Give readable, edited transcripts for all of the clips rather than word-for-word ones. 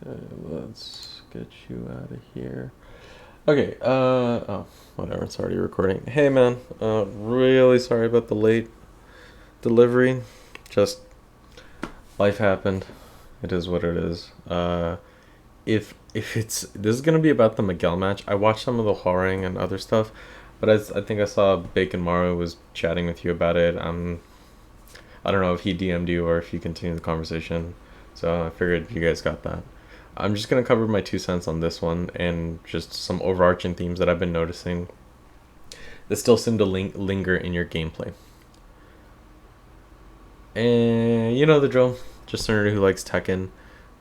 Let's get you out of here. Okay, oh, whatever, it's already recording. Hey, man, really sorry about the late delivery. Just, life happened. It is what it is. If this is gonna be about the Miguel match, I watched some of the whoring and other stuff, but I think I saw Bacon Maru was chatting with you about it. I don't know if he DM'd you or if you continued the conversation, so I figured you guys got that. I'm just gonna cover my 2 cents on this one and just some overarching themes that I've been noticing that still seem to linger in your gameplay. And you know the drill. Just a nerd who likes Tekken,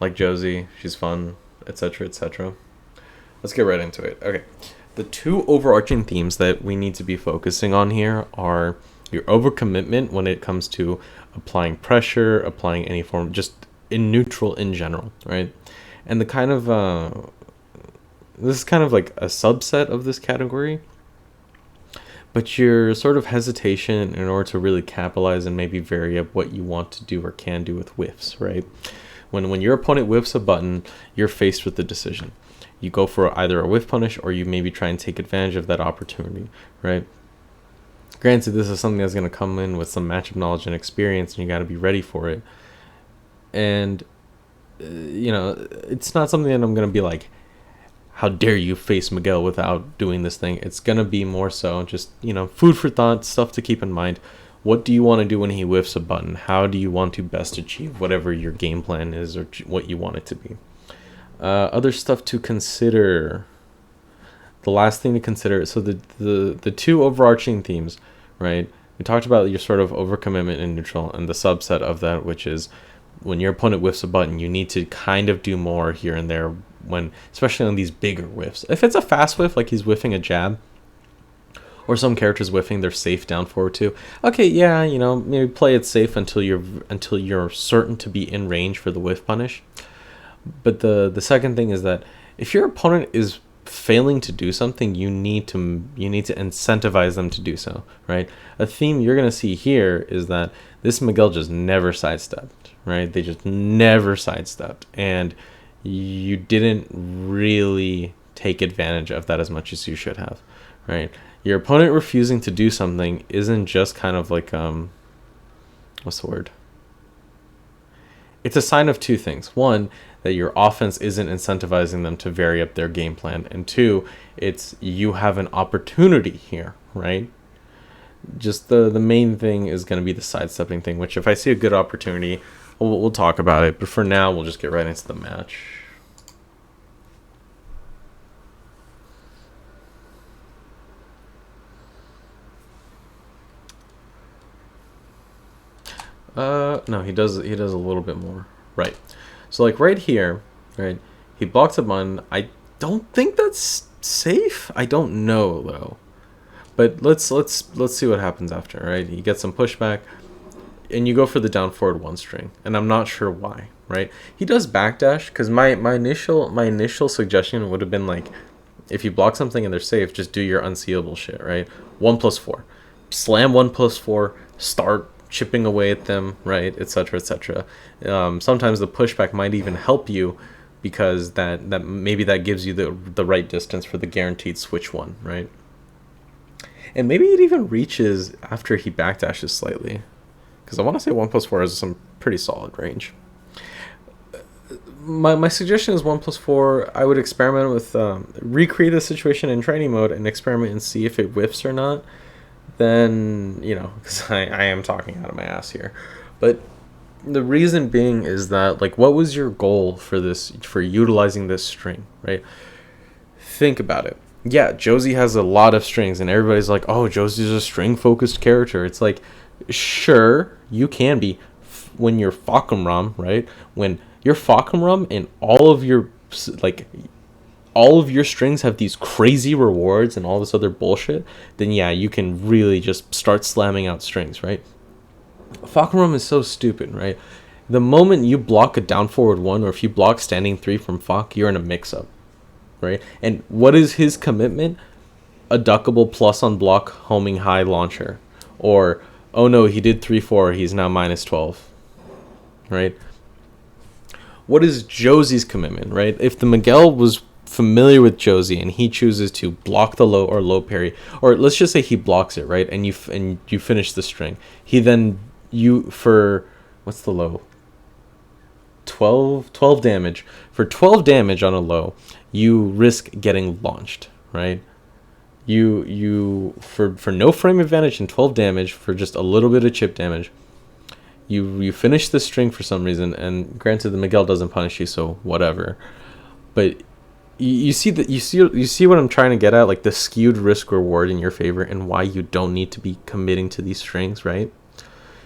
like Josie. She's fun, etc., etc. Let's get right into it. Okay, the two overarching themes that we need to be focusing on here are your overcommitment when it comes to applying pressure, applying any form, just in neutral in general, right? And the kind of this is kind of like a subset of this category, but your sort of hesitation in order to really capitalize and maybe vary up what you want to do or can do with whiffs, right? When your opponent whiffs a button, you're faced with the decision. You go for either a whiff punish or you maybe try and take advantage of that opportunity, right? Granted, this is something that's going to come in with some matchup knowledge and experience, and you got to be ready for it. And it's not something that I'm going to be like, how dare you face Miguel without doing this thing. It's going to be more so just, food for thought, stuff to keep in mind. What do you want to do when he whiffs a button? How do you want to best achieve whatever your game plan is or what you want it to be? Other stuff to consider. The last thing to consider, so the two overarching themes, right? We talked about your sort of overcommitment and neutral, and the subset of that, which is when your opponent whiffs a button, you need to kind of do more here and there, when especially on these bigger whiffs. If it's a fast whiff, like he's whiffing a jab, or some characters whiffing their safe down forward too. Okay, yeah, maybe play it safe until you're certain to be in range for the whiff punish. But the second thing is that if your opponent is failing to do something, you need to incentivize them to do so, right? A theme you're gonna see here is that this Miguel just never sidestepped, right? They just never sidestepped, and you didn't really take advantage of that as much as you should have, right? Your opponent refusing to do something isn't just kind of like what's the word? It's a sign of two things. One, that your offense isn't incentivizing them to vary up their game plan, and two, it's you have an opportunity here, right? Just the main thing is going to be the sidestepping thing, which if I see a good opportunity, we'll talk about it. But for now, we'll just get right into the match. No, he does a little bit more. Right. So like right here, right? He blocks a button. I don't think that's safe. I don't know though. But let's see what happens after, right? You get some pushback and you go for the down forward one string, and I'm not sure why, right? He does backdash cuz my initial suggestion would have been like, if you block something and they're safe, just do your unseeable shit, right? 1+4. Slam 1+4, start chipping away at them, right, etc., etc. Sometimes the pushback might even help you because that maybe that gives you the right distance for the guaranteed switch one, right? And maybe it even reaches after he backdashes slightly, because I want to say 1+4 is some pretty solid range. My suggestion is 1+4. I would experiment with recreate the situation in training mode and experiment and see if it whiffs or not. Then, because I am talking out of my ass here. But the reason being is that, like, what was your goal for utilizing this string, right? Think about it. Yeah, Josie has a lot of strings, and everybody's like, oh, Josie's a string-focused character. It's like, sure, you can be when you're Falkenram, right? When you're Falkenram and all of your strings have these crazy rewards and all this other bullshit, then yeah, you can really just start slamming out strings, right? Falkenram is so stupid, right? The moment you block a down forward one, or if you block standing 3 from Falk, you're in a mix-up, right? And what is his commitment? A duckable plus on block homing high launcher. Or, oh no, he did 3-4, he's now -12, right? what is Josie's commitment, right? If the Miguel was familiar with Josie and he chooses to block the low or low parry, or let's just say he blocks it, right? And you finish the string. He then you for what's the low? 12 damage. For 12 damage on a low, you risk getting launched, right? You for no frame advantage and 12 damage for just a little bit of chip damage. You finish the string for some reason, and granted the Miguel doesn't punish you, so whatever. But you see that you see what I'm trying to get at, like the skewed risk reward in your favor and why you don't need to be committing to these strings, right?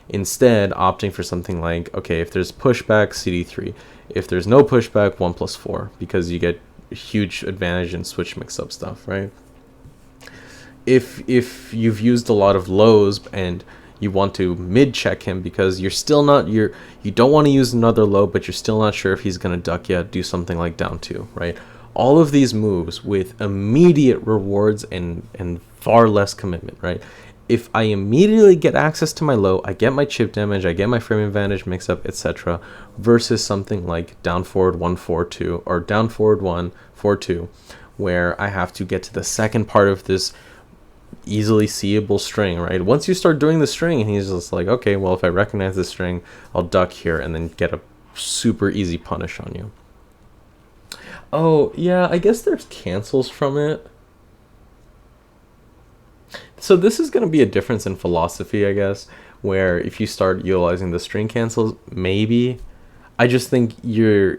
Instead, opting for something like, okay, if there's pushback, CD3. If there's no pushback, 1+4, because you get a huge advantage in switch mix-up stuff, right? If you've used a lot of lows and you want to mid-check him because you don't want to use another low, but you're still not sure if he's going to duck yet, do something like down 2, right? All of these moves with immediate rewards and far less commitment, right? If I immediately get access to my low, I get my chip damage, I get my frame advantage, mix up, etc. Versus something like down forward 1-4-2 or down forward 1-4-2, where I have to get to the second part of this easily seeable string, right? Once you start doing the string, and he's just like, okay, well, if I recognize this string, I'll duck here and then get a super easy punish on you. Oh, yeah, I guess there's cancels from it. So this is going to be a difference in philosophy, I guess, where if you start utilizing the string cancels, maybe. I just think you're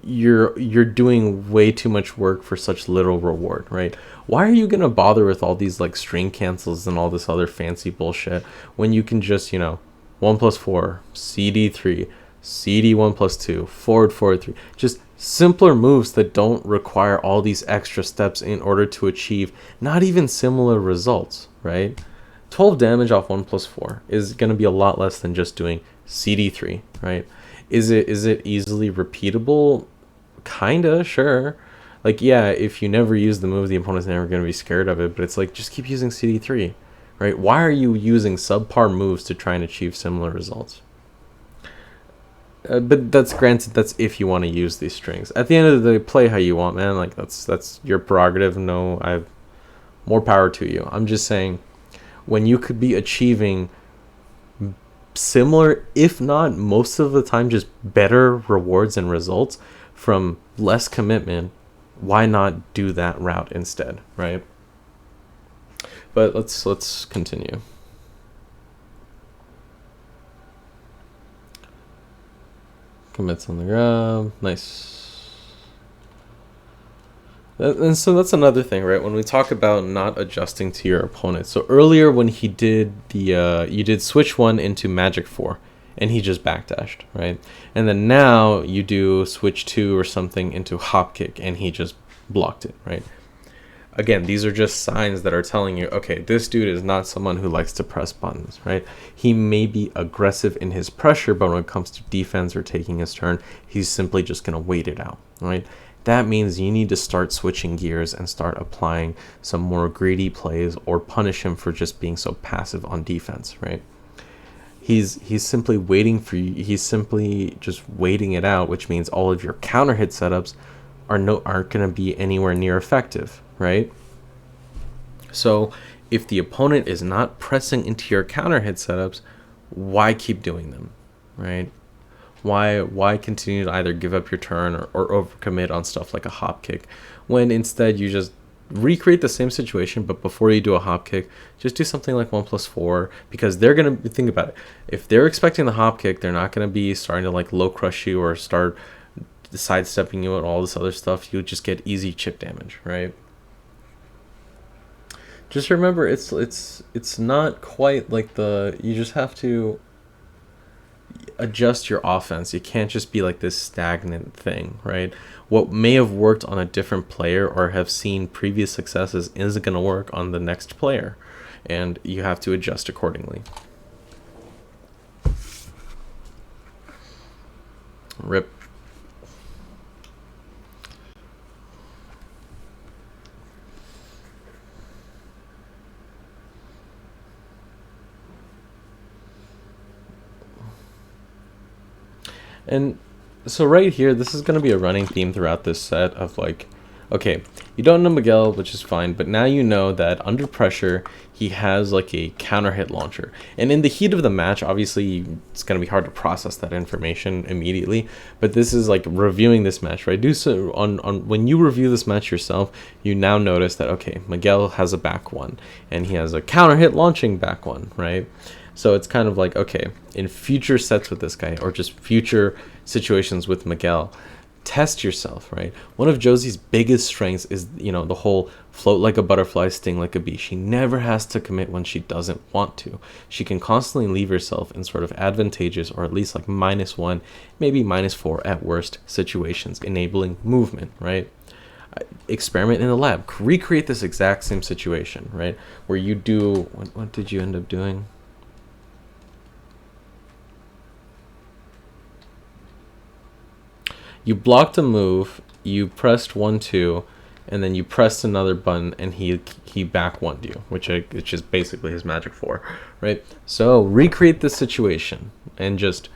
doing way too much work for such little reward, right? Why are you going to bother with all these like string cancels and all this other fancy bullshit when you can just, 1+4, CD3, CD1+2, forward 3, just simpler moves that don't require all these extra steps in order to achieve not even similar results, right? 12 damage off 1+4 is going to be a lot less than just doing CD3, right? Is it easily repeatable? Kinda, sure. Like, yeah, if you never use the move, the opponent's never going to be scared of it, but it's like, just keep using CD3, right? Why are you using subpar moves to try and achieve similar results? But that's granted, that's if you want to use these strings. At the end of the day, play how you want, man. Like, that's your prerogative. No, I have more power to you. I'm just saying, when you could be achieving similar, if not most of the time, just better rewards and results from less commitment, why not do that route instead, right? But let's continue. Commits on the grab. Nice. And so that's another thing, right? When we talk about not adjusting to your opponent. So earlier when he did the, you did switch 1 into magic 4, and he just backdashed, right? And then now you do switch 2 or something into hop kick, and he just blocked it, right? Again, these are just signs that are telling you, okay, this dude is not someone who likes to press buttons, right? He may be aggressive in his pressure, but when it comes to defense or taking his turn, he's simply just going to wait it out, right? That means you need to start switching gears and start applying some more greedy plays or punish him for just being so passive on defense, right? He's simply waiting for you. He's simply just waiting it out, which means all of your counter hit setups aren't going to be anywhere near effective, right? So if the opponent is not pressing into your counter hit setups, why keep doing them, right? Why continue to either give up your turn or overcommit on stuff like a hop kick, when instead you just recreate the same situation, but before you do a hop kick, just do something like 1+4, because they're going to think about it. If they're expecting the hop kick, they're not going to be starting to like low crush you or start sidestepping you and all this other stuff. You'll just get easy chip damage, right? Just remember, it's not quite like you just have to adjust your offense. You can't just be like this stagnant thing, right? What may have worked on a different player or have seen previous successes isn't going to work on the next player, and you have to adjust accordingly. Rip. And So right here, this is going to be a running theme throughout this set of like, okay, you don't know Miguel, which is fine, but now you know that under pressure, he has like a counter hit launcher. And in the heat of the match, obviously, it's going to be hard to process that information immediately, but this is like reviewing this match, right? Do so on when you review this match yourself, you now notice that, okay, Miguel has a back one, and he has a counter hit launching back one, right? So it's kind of like, okay, in future sets with this guy, or just future situations with Miguel, test yourself, right? One of Josie's biggest strengths is, the whole float like a butterfly, sting like a bee. She never has to commit when she doesn't want to. She can constantly leave herself in sort of advantageous, or at least like -1, maybe -4 at worst situations, enabling movement, right? Experiment in the lab. Recreate this exact same situation, right? Where you do, what did you end up doing? You blocked a move, you pressed 1-2, and then you pressed another button, and he back one you, which is basically his magic 4, right? So recreate this situation and just,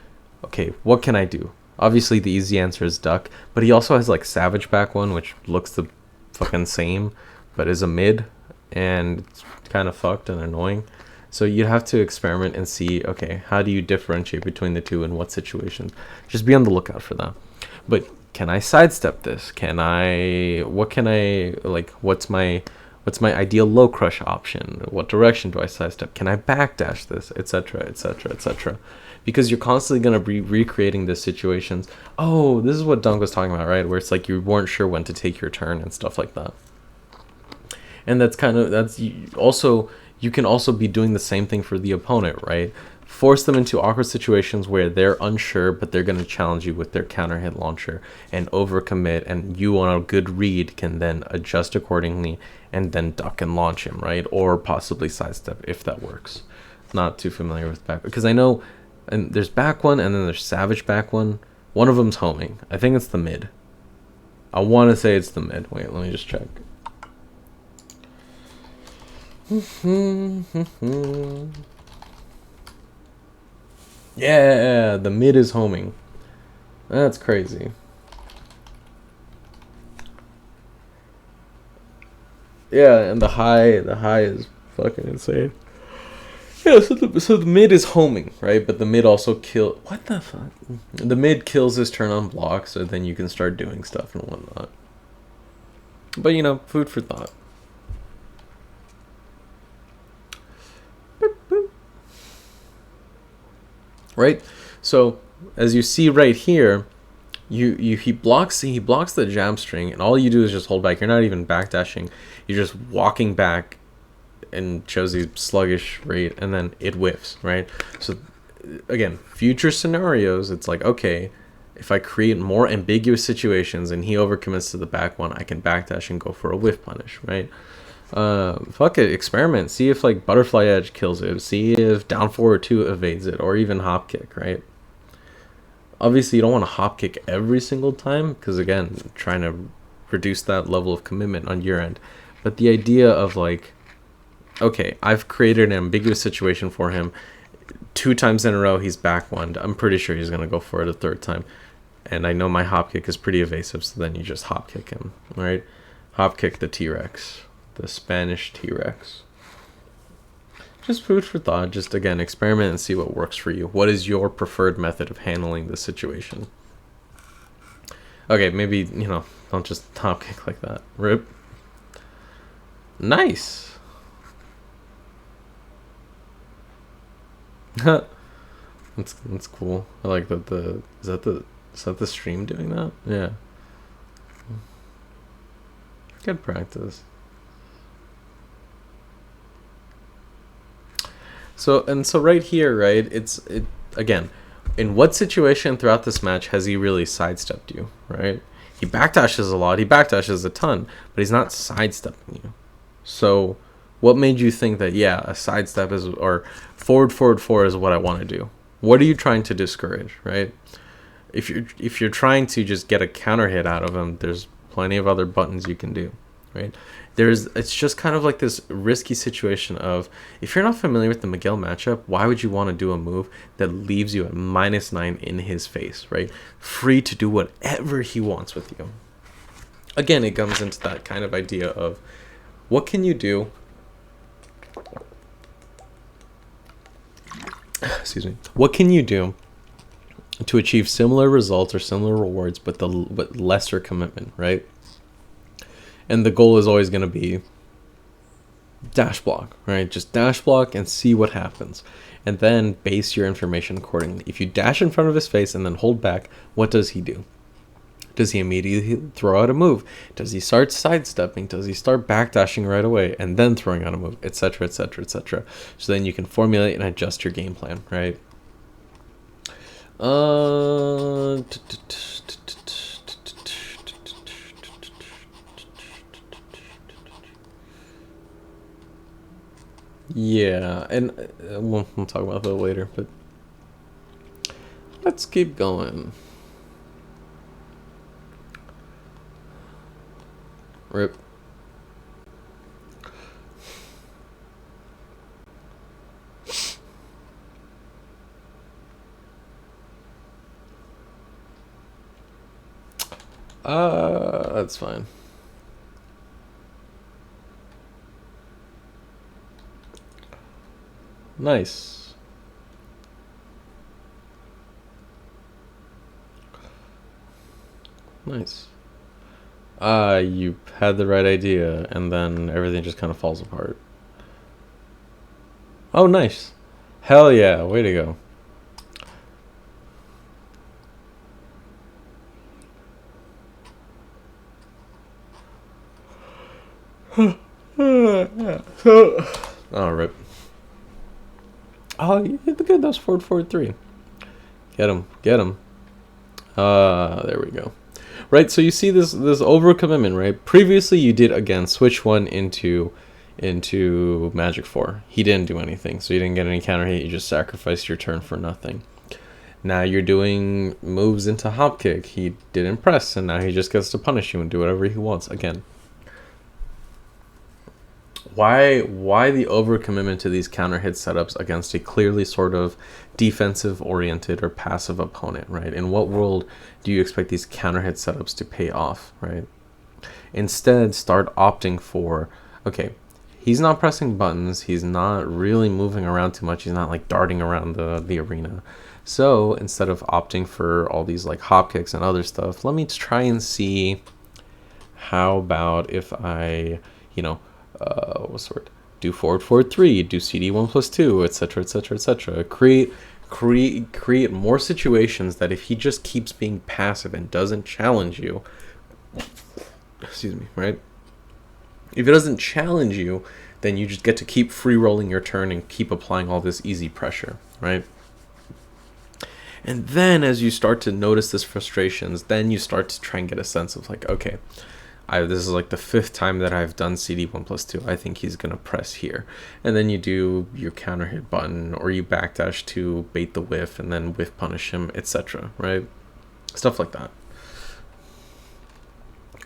okay, what can I do? Obviously the easy answer is duck, but he also has like savage back one, which looks the fucking same, but is a mid, and it's kind of fucked and annoying. So you'd have to experiment and see, okay, how do you differentiate between the two in what situations? Just be on the lookout for that. But can I sidestep this? What's my ideal low crush option? What direction do I sidestep? Can I backdash this, etc., etc., etc.? Because you're constantly going to be recreating these situations. Oh, this is what Dunk was talking about, right? Where it's like you weren't sure when to take your turn and stuff like that. And you can also be doing the same thing for the opponent, right? Force them into awkward situations where they're unsure, but they're going to challenge you with their counter hit launcher and overcommit, and you on a good read can then adjust accordingly and then duck and launch him, right? Or possibly sidestep if that works. Not too familiar with back, because I know, and there's back one and then there's savage back one. One of them's homing. I think it's the mid. I want to say it's the mid. Wait, let me just check. Yeah, the mid is homing. That's crazy. Yeah, and the high is fucking insane. Yeah, so the mid is homing, right? But the mid also what the fuck? The mid kills his turn on block, so then you can start doing stuff and whatnot. But food for thought. Right? So as you see right here, he blocks the jab string, and all you do is just hold back. You're not even backdashing. You're just walking back and Josie's sluggish rate, and then it whiffs, right? So again, future scenarios, it's like, okay, if I create more ambiguous situations and he overcommits to the back one, I can backdash and go for a whiff punish, right? Fuck it, experiment, see if like butterfly edge kills it, see if down 4 or 2 evades it, or even hop kick, right? Obviously you don't want to hop kick every single time, because again, trying to reduce that level of commitment on your end. But the idea of like, okay, I've created an ambiguous situation for him 2 times in a row, he's back one, I'm pretty sure he's going to go for it a 3rd time, and I know my hop kick is pretty evasive, so then you just hop kick him, right? Hop kick the T-Rex, the Spanish T-Rex. Just food for thought. Just again, experiment and see what works for you. What is your preferred method of handling the situation? Okay, maybe, don't just top kick like that. Rip. Nice. That's cool. I like that is that the stream doing that? Yeah. Good practice. So right here, right? Again, in what situation throughout this match has he really sidestepped you, right? He backdashes a lot. He backdashes a ton, but he's not sidestepping you. So what made you think that, yeah, a sidestep is, or forward 4 is what I want to do? What are you trying to discourage, right? If you're trying to just get a counter hit out of him, there's plenty of other buttons you can do, right? It's just kind of like this risky situation of, if you're not familiar with the Miguel matchup, why would you want to do a move that leaves you at -9 in his face, right? Free to do whatever he wants with you. Again, it comes into that kind of idea of, what can you do? Excuse me. What can you do to achieve similar results or similar rewards, but lesser commitment, right? And the goal is always going to be dash block, right? Just dash block and see what happens. And then base your information accordingly. If you dash in front of his face and then hold back, what does he do? Does he immediately throw out a move? Does he start sidestepping? Does he start backdashing right away and then throwing out a move, etc., etc., etc.? So then you can formulate and adjust your game plan, right? Yeah, and we'll talk about that later, but let's keep going. Rip. That's fine. Nice. Nice. You had the right idea, and then everything just kind of falls apart. Oh, nice. Hell yeah, way to go. Oh, rip. Oh, you hit the good. That was 4-4-3. Get him. Get him. There we go. Right, so you see this overcommitment, right? Previously, you did, again, switch one into Magic 4. He didn't do anything, so you didn't get any counter hit. You just sacrificed your turn for nothing. Now you're doing moves into Hop Kick. He didn't press, and now he just gets to punish you and do whatever he wants. Again, why the overcommitment to these counter hit setups against a clearly sort of defensive oriented or passive opponent, right? In what world do you expect these counter hit setups to pay off, right? Instead, start opting for, okay, he's not pressing buttons, he's not really moving around too much, he's not like darting around the arena. So instead of opting for all these like hop kicks and other stuff, let me try and see, how about if I, what's the word? Do forward 4-3, do CD 1+2, etc., etc., etc. Create more situations that if he just keeps being passive and doesn't challenge you, excuse me, right? If it doesn't challenge you, then you just get to keep free rolling your turn and keep applying all this easy pressure, right? And then as you start to notice this frustrations, then you start to try and get a sense of like, okay, this is like the 5th time that I've done CD 1+2. I think he's going to press here. And then you do your counter hit button, or you backdash to bait the whiff and then whiff punish him, etc., right? Stuff like that.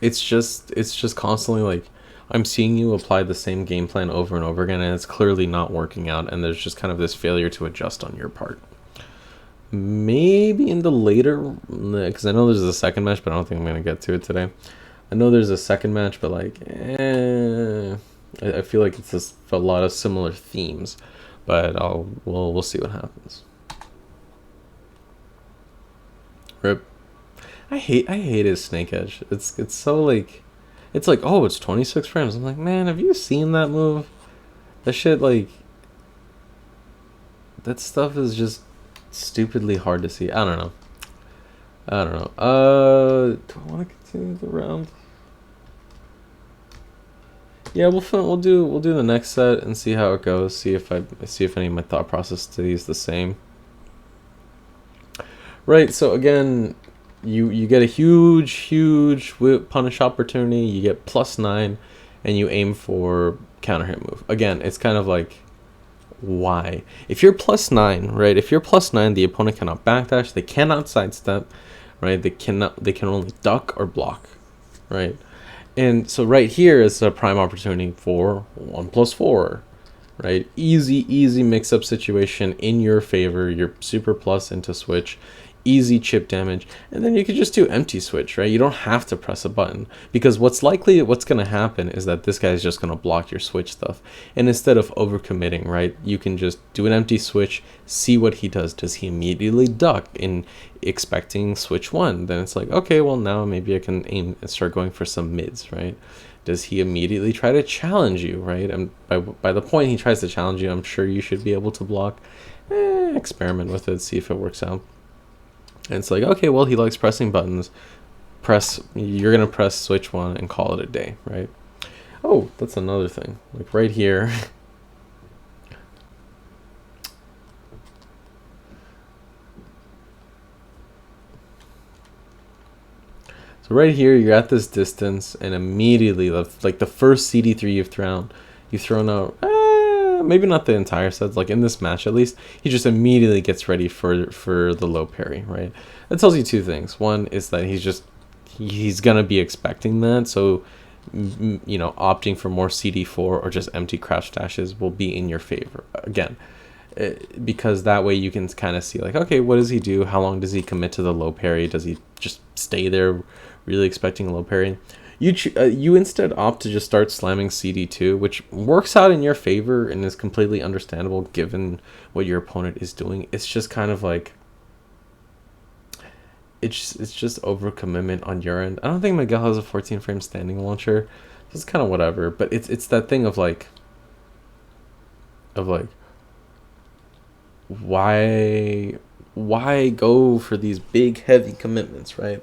It's just constantly like, I'm seeing you apply the same game plan over and over again, and it's clearly not working out, and there's just kind of this failure to adjust on your part. Maybe in the later, because I know there's a second match, but I don't think I'm going to get to it today. I know there's a second match, but like, I feel like it's just a lot of similar themes, but we'll see what happens. Rip. I hate his snake edge. It's so like, it's like, oh, it's 26 frames. I'm like, man, have you seen that move? That shit, like, that stuff is just stupidly hard to see. I don't know. Do I want to continue the round? Yeah, we'll do the next set and see how it goes. See if any of my thought process stays the same. Right. So again, you get a huge whip punish opportunity. You get +9, and you aim for counter hit move. Again, it's kind of like, why? If you're +9, right? If you're +9, the opponent cannot backdash. They cannot sidestep, right? They can only duck or block, right? And so right here is a prime opportunity for 1+4, right? Easy mix-up situation in your favor. You're super plus into switch, easy chip damage, and then you could just do empty switch, right? You don't have to press a button, because what's going to happen is that this guy's just going to block your switch stuff. And instead of overcommitting, right, you can just do an empty switch, see what he does. Does he immediately duck in expecting switch 1? Then it's like, okay, well, now maybe I can aim and start going for some mids, right? Does he immediately try to challenge you, right? And by the point he tries to challenge you, I'm sure you should be able to block. Experiment with it, see if it works out. And it's like, okay, well, he likes pressing buttons. You're going to press switch 1 and call it a day, right? Oh, that's another thing. Like right here. So right here, you're at this distance, and immediately, like the first CD3 you've thrown out, maybe not the entire set, like in this match at least, he just immediately gets ready for the low parry, right? That tells you two things. One is that he's gonna be expecting that, so opting for more CD4 or just empty crouch dashes will be in your favor again, because that way you can kind of see like, okay, what does he do? How long does he commit to the low parry? Does he just stay there really expecting a low parry? You instead opt to just start slamming CD2, which works out in your favor and is completely understandable given what your opponent is doing. It's just kind of like, it's just overcommitment on your end. I don't think Miguel has a 14 frame standing launcher. It's kind of whatever, but it's that thing of like why go for these big heavy commitments, right?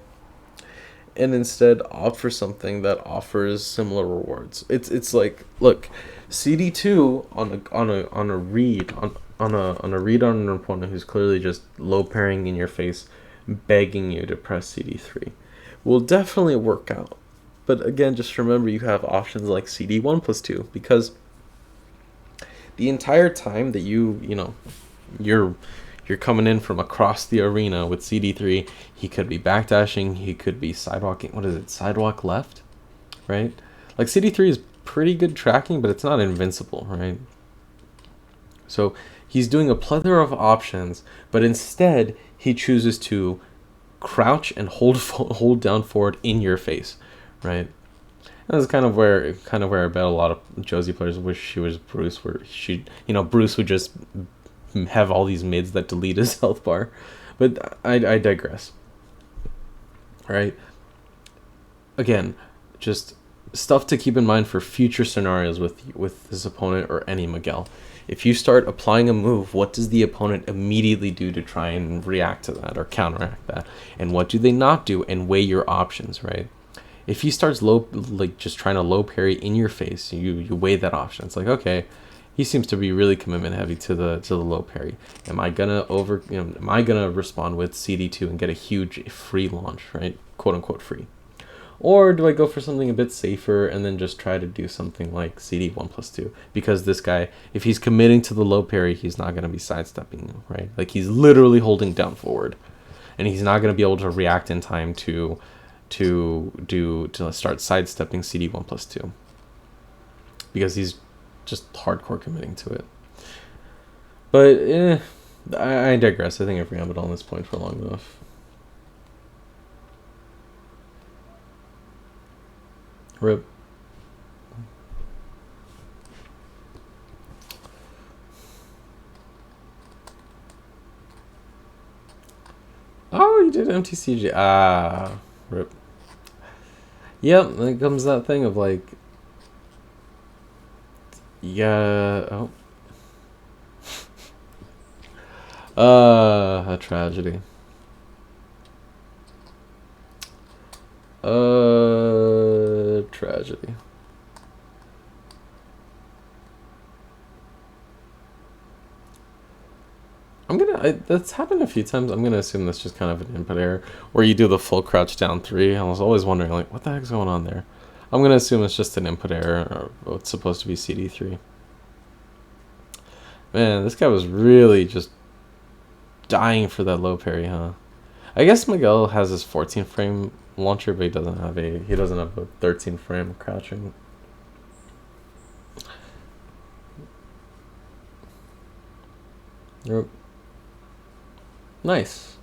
And instead opt for something that offers similar rewards. It's like, look, CD2 on a read on an opponent who's clearly just low parrying in your face, begging you to press CD3, will definitely work out. But again, just remember you have options like CD1+2, because the entire time that you're coming in from across the arena with CD3, he could be backdashing, he could be sidewalking. What is it? Sidewalk left, right? Like CD3 is pretty good tracking, but it's not invincible, right? So he's doing a plethora of options, but instead he chooses to crouch and hold down forward in your face, right? And that's kind of where I bet a lot of Josie players wish she was Bruce, where Bruce would just have all these mids that delete his health bar. But I digress. Right? Again, just stuff to keep in mind for future scenarios with this opponent or any Miguel. If you start applying a move, what does the opponent immediately do to try and react to that or counteract that? And what do they not do? And weigh your options, right? If he starts just trying to low parry in your face, you weigh that option. It's like, okay, he seems to be really commitment heavy to the low parry. Am I gonna respond with CD2 and get a huge free launch, right? Quote unquote free. Or do I go for something a bit safer and then just try to do something like CD1+2? Because this guy, if he's committing to the low parry, he's not going to be sidestepping you, right? Like, he's literally holding down forward. And he's not going to be able to react in time to start sidestepping CD1+2. Because he's just hardcore committing to it. But, I digress. I think I've rambled on this point for long enough. Rip. Oh, you did MTCG. Ah, rip. Yep, then comes that thing of like, yeah, a tragedy. Tragedy. That's happened a few times. I'm gonna assume that's just kind of an input error where you do the full crouch down 3. I was always wondering, like, what the heck's going on there? I'm gonna assume it's just an input error, or it's supposed to be CD3. Man, this guy was really just dying for that low parry, huh? I guess Miguel has his 14 frame launcher, but he doesn't have a 13 frame crouching. Yep. Nice.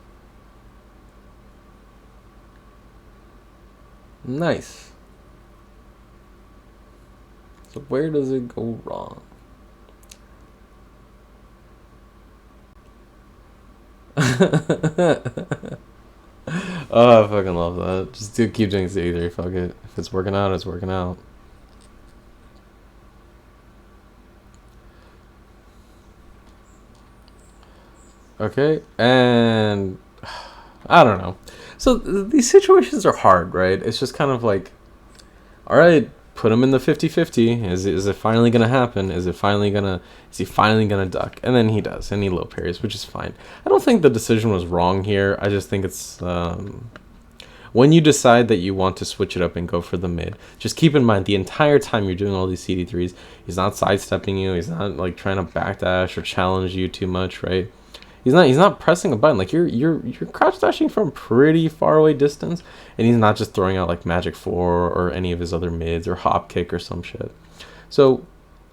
Nice. So where does it go wrong? Oh, I fucking love that. Just keep doing C3. Fuck it. If it's working out, it's working out. Okay, and I don't know. So these situations are hard, right? It's just kind of like, all right, put him in the 50-50. Is it finally gonna happen? Is he finally gonna duck? And then he does, and he low parries, which is fine. I don't think the decision was wrong here. I just think it's when you decide that you want to switch it up and go for the mid, just keep in mind the entire time you're doing all these CD3s, he's not sidestepping you. He's not like trying to backdash or challenge you too much, right? He's not pressing a button. Like you're crouch dashing from pretty far away distance, and he's not just throwing out like Magic 4 or any of his other mids or hop kick or some shit. So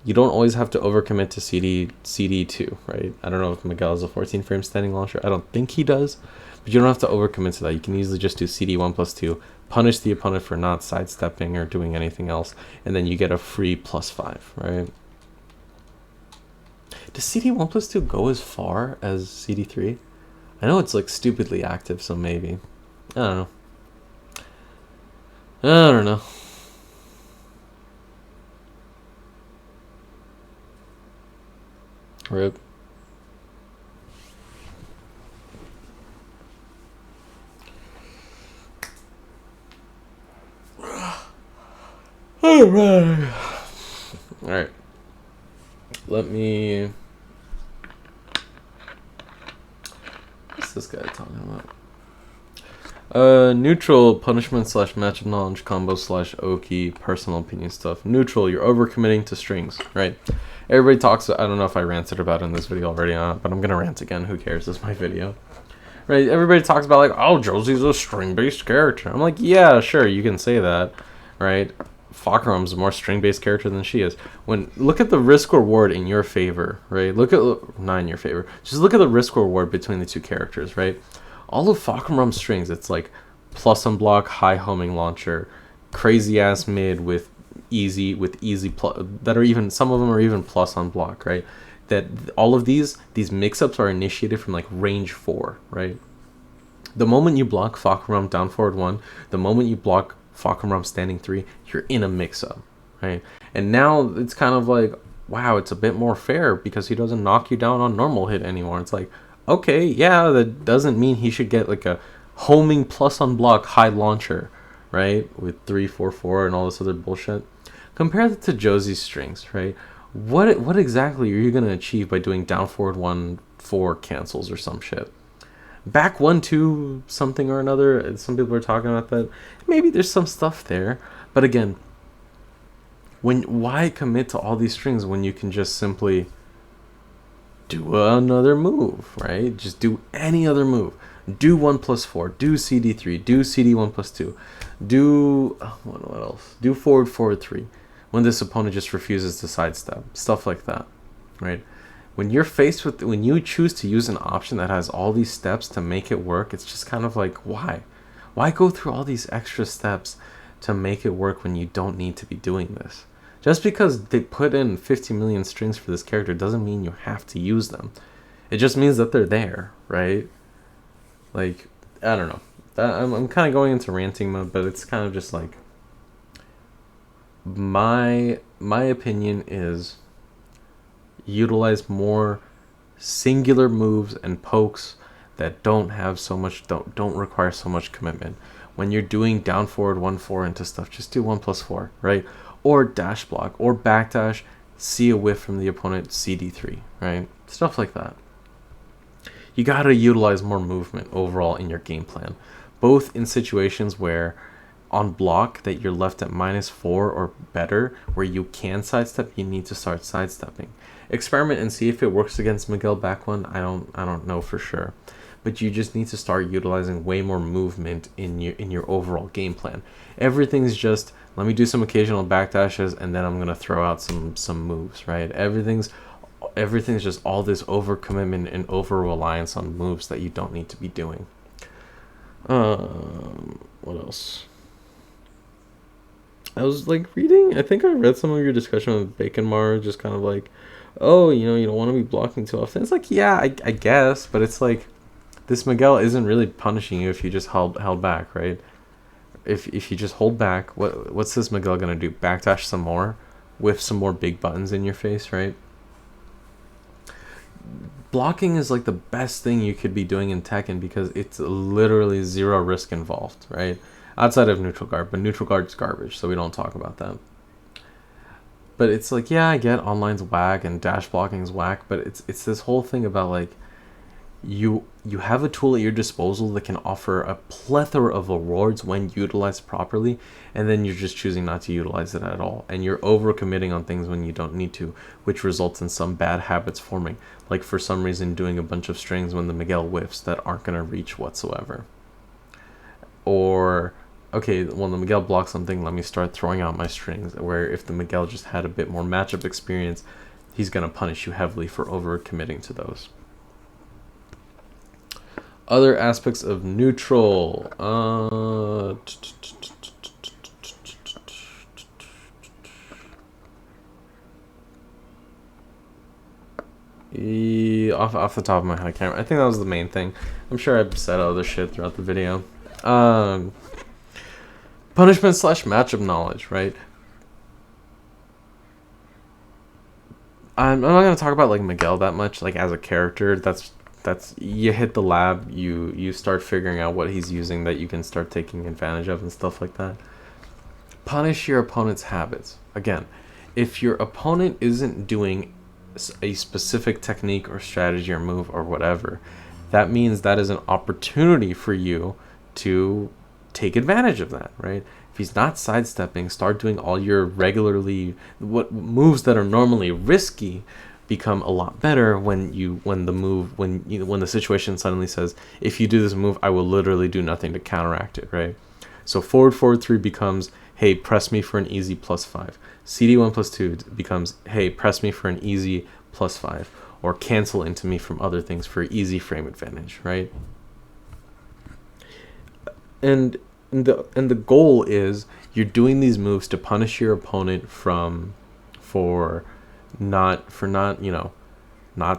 you don't always have to overcommit to CD2, right? I don't know if Miguel has a 14 frame standing launcher. I don't think he does, but you don't have to overcommit to that. You can easily just do CD1+2, punish the opponent for not sidestepping or doing anything else, and then you get a free +5, right? Does CD1+2 go as far as CD3? I know it's like stupidly active, so maybe. I don't know. I don't know. RIP. Alright. Let me... What's this guy talking about? Neutral, punishment / matchup knowledge, combo / Oki, personal opinion stuff. Neutral, you're overcommitting to strings, right? Everybody talks, I don't know if I ranted about it in this video already, but I'm gonna rant again, who cares, this is my video. Right, everybody talks about like, oh, Josie's a string-based character. I'm like, yeah, sure, you can say that, right? Fakrum's a more string-based character than she is. Look at the risk-reward in your favor, right? Not in your favor. Just look at the risk-reward between the two characters, right? All of Fakrum's strings, it's like plus on block, high homing launcher, crazy ass mid with easy plus that are even, some of them are even plus on block, right? That all of these mix-ups are initiated from like range 4, right? The moment you block Fakrum down forward 1, the moment you block Fakrum standing 3, you're in a mix-up, right? And now it's kind of like, wow, it's a bit more fair because he doesn't knock you down on normal hit anymore. It's like, okay, yeah, that doesn't mean he should get like a homing plus on block high launcher, right? With 3-4-4 and all this other bullshit. Compare that to Josie's strings, right? What exactly are you going to achieve by doing down forward 1-4 cancels or some shit? Back 1-2 something or another. Some people are talking about that. Maybe there's some stuff there, but again, why commit to all these strings when you can just simply do another move, right? Just do any other move. Do 1+4. Do CD3. Do CD1+2. Do what else? Do forward 3. When this opponent just refuses to sidestep, stuff like that, right? When you're faced with, when you choose to use an option that has all these steps to make it work, it's just kind of like, why go through all these extra steps to make it work when you don't need to be doing this? Just because they put in 50 million strings for this character doesn't mean you have to use them. It just means that they're there, right? Like, I don't know. I'm kind of going into ranting mode, but it's kind of just like, my opinion is utilize more singular moves and pokes that don't require so much commitment. When you're doing down forward 1-4 into stuff, just do 1+4, right? Or dash block or backdash, see a whiff from the opponent, CD3, right? Stuff like that. You gotta utilize more movement overall in your game plan, both in situations where on block that you're left at -4 or better, where you can sidestep, you need to start sidestepping. Experiment and see if it works against Miguel back one. I don't know for sure, but you just need to start utilizing way more movement in your overall game plan. Everything's just, let me do some occasional backdashes and then I'm gonna throw out some moves, right? Everything's just all this overcommitment and over reliance on moves that you don't need to be doing. What else? I was like reading, I think I read some of your discussion with Bacon Mar, just kind of like, oh, you know, you don't want to be blocking too often. It's like, yeah, I guess, but it's like, this Miguel isn't really punishing you if you just held back, right? If you just hold back, what's this Miguel gonna do? Backdash some more with some more big buttons in your face, right? Blocking is like the best thing you could be doing in Tekken because it's literally zero risk involved, right? Outside of neutral guard, but neutral guard's garbage, so we don't talk about that. But it's like, yeah, I get online's whack and dash blocking's whack, but it's this whole thing about like, you have a tool at your disposal that can offer a plethora of rewards when utilized properly, and then you're just choosing not to utilize it at all, and you're overcommitting on things when you don't need to, which results in some bad habits forming, like for some reason doing a bunch of strings when the Miguel whiffs that aren't going to reach whatsoever. Or, okay, when the Miguel blocks something, let me start throwing out my strings, where if the Miguel just had a bit more matchup experience, he's going to punish you heavily for overcommitting to those. Other aspects of neutral. Off the top of my head, I can't. I think that was the main thing. I'm sure I've said other shit throughout the video. Punishment / matchup knowledge, right? I'm not gonna talk about like Miguel that much, like as a character. That's you hit the lab, you start figuring out what he's using that you can start taking advantage of and stuff like that. Punish your opponent's habits. Again, if your opponent isn't doing a specific technique or strategy or move or whatever, that means that is an opportunity for you to take advantage of that, right? If he's not sidestepping, start doing all your regularly what moves that are normally risky become a lot better when the situation suddenly says, if you do this move, I will literally do nothing to counteract it, right? So forward 3 becomes, hey, press me for an easy +5. CD1 +2 becomes, hey, press me for an easy +5, or cancel into me from other things for easy frame advantage, right? And the goal is you're doing these moves to punish your opponent for not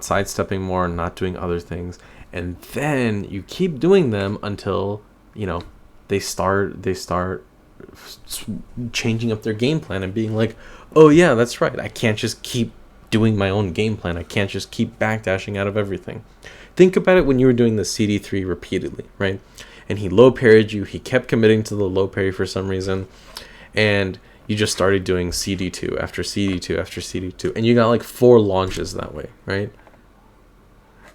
sidestepping more, not doing other things, and then you keep doing them until they start changing up their game plan and being like, oh yeah, that's right, I can't just keep doing my own game plan, I can't just keep backdashing out of everything. Think about it when you were doing the CD3 repeatedly, right? And he low parried you, he kept committing to the low parry for some reason, and you just started doing CD2 after CD2 after CD2, and you got like 4 launches that way, right?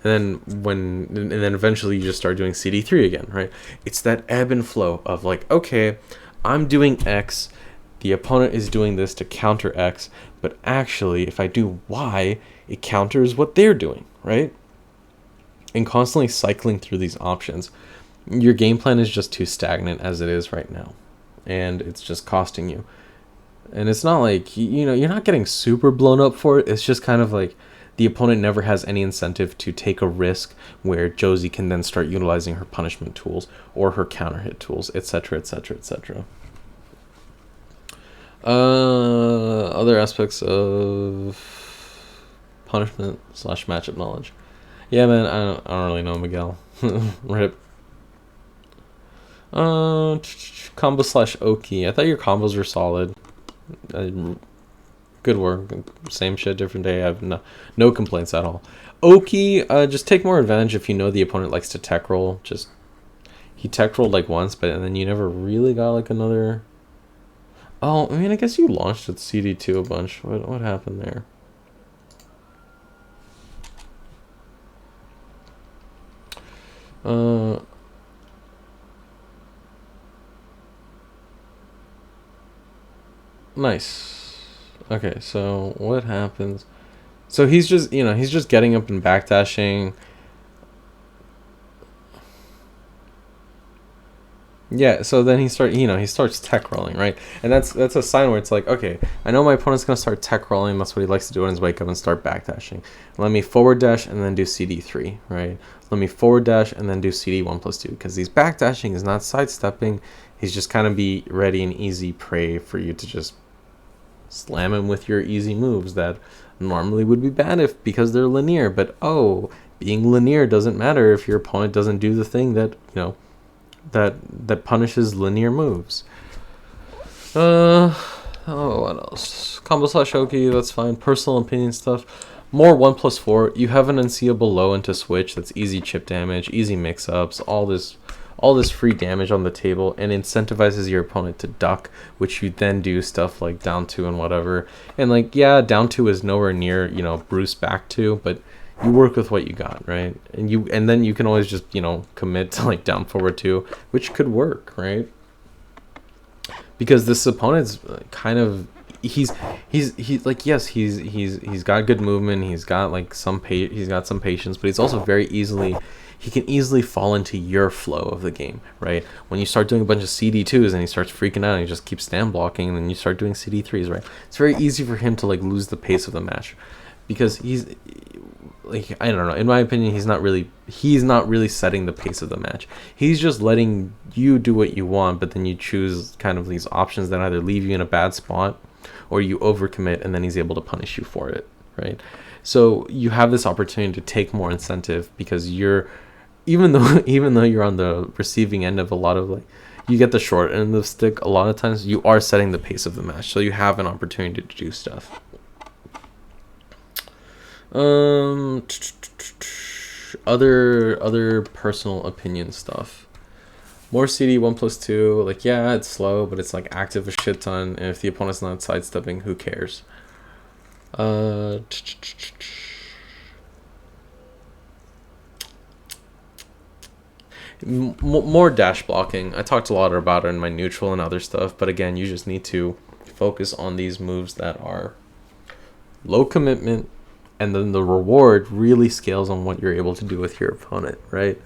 And then eventually you just start doing CD3 again, right? It's that ebb and flow of like, okay, I'm doing X, the opponent is doing this to counter X, but actually if I do Y, it counters what they're doing, right? And constantly cycling through these options. Your game plan is just too stagnant as it is right now, and it's just costing you. And it's not like, you're not getting super blown up for it. It's just kind of like the opponent never has any incentive to take a risk where Josie can then start utilizing her punishment tools or her counter hit tools, etc., etc., etc. Other aspects of punishment / matchup knowledge. Yeah, man, I don't really know Miguel. Rip. Combo / Oki. I thought your combos were solid. Good work. Same shit, different day. I have no complaints at all. Oki, just take more advantage if you know the opponent likes to tech roll. He tech rolled like once, but then you never really got like another. Oh, I mean, I guess you launched with CD2 a bunch. What happened there? Nice. Okay, so what happens? So he's just getting up and backdashing. Yeah, so then he starts tech rolling, right? And that's a sign where it's like, okay, I know my opponent's gonna start tech rolling. That's what he likes to do on his wake up and start backdashing. Let me forward dash and then do CD3, right? Let me forward dash and then do CD1+2, because he's backdashing, is not sidestepping. He's just kind of be ready and easy prey for you to just slam him with your easy moves that normally would be bad because they're linear. But being linear doesn't matter if your opponent doesn't do the thing that that punishes linear moves. What else? Combo slash Oki, that's fine. Personal opinion stuff. More 1+4. You have an unseeable low into switch. That's easy chip damage, easy mix-ups, all this free damage on the table, and incentivizes your opponent to duck, which you then do stuff like down 2 and whatever. And like, yeah, down 2 is nowhere near, Bruce back 2, but you work with what you got, right? And then you can always just, commit to like down forward 2, which could work, right? Because this opponent's kind of he's like, yes, he's got good movement, he's got like some patience, but he's also he can easily fall into your flow of the game, right? When you start doing a bunch of CD2s and he starts freaking out and he just keeps stand blocking, and then you start doing CD3s, right? It's very easy for him to like lose the pace of the match, because he's like, I don't know, in my opinion, he's not really setting the pace of the match. He's just letting you do what you want, but then you choose kind of these options that either leave you in a bad spot or you overcommit, and then he's able to punish you for it, right? So you have this opportunity to take more incentive, because even though you're on the receiving end of a lot of, like, you get the short end of the stick, a lot of times you are setting the pace of the match, so you have an opportunity to do stuff. Other personal opinion stuff. More CD 1+2, like, yeah, it's slow, but it's like active a shit ton, and if the opponent's not sidestepping, who cares? More dash blocking. I talked a lot about it in my neutral and other stuff, but again, you just need to focus on these moves that are low commitment, and then the reward really scales on what you're able to do with your opponent, right?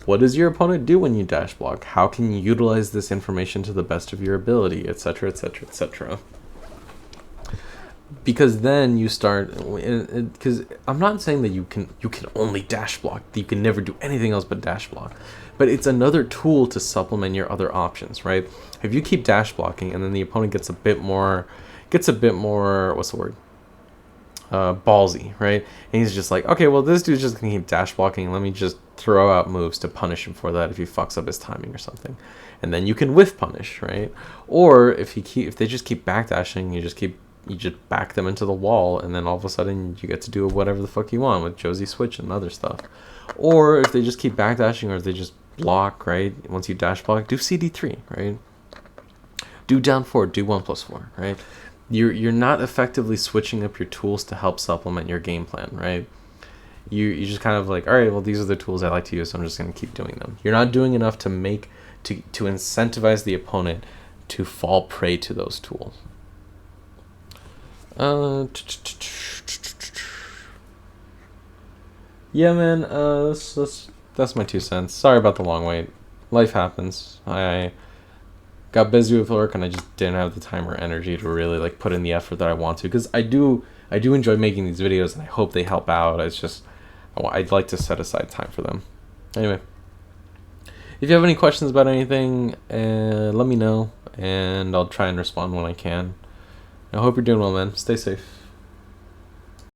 What does your opponent do when you dash block? How can you utilize this information to the best of your ability, etc., etc., etc.? Because then you start, because I'm not saying that you can only dash block, that you can never do anything else but dash block, but it's another tool to supplement your other options, right? If you keep dash blocking and then the opponent gets a bit more, what's the word? Ballsy, right? And he's just like, okay, well, this dude's just gonna keep dash blocking, let me just throw out moves to punish him for that if he fucks up his timing or something, and then you can whiff punish, right? Or if they just keep backdashing, you just back them into the wall, and then all of a sudden you get to do whatever the fuck you want with Josie switch and other stuff. Or if they just keep backdashing, or if they just block, right? Once you dash block, do CD3, right? Do down 4, do 1+4, right? You're not effectively switching up your tools to help supplement your game plan, right? You just kind of like, all right, well, these are the tools I like to use, so I'm just going to keep doing them. You're not doing enough to incentivize the opponent to fall prey to those tools. Yeah, man, that's my 2 cents. Sorry about the long wait. Life happens. I got busy with work, and I just didn't have the time or energy to really like put in the effort that I want to, because I do enjoy making these videos, and I hope they help out. It's just, I'd like to set aside time for them. Anyway, if you have any questions about anything, let me know, and I'll try and respond when I can. I hope you're doing well, man. Stay safe.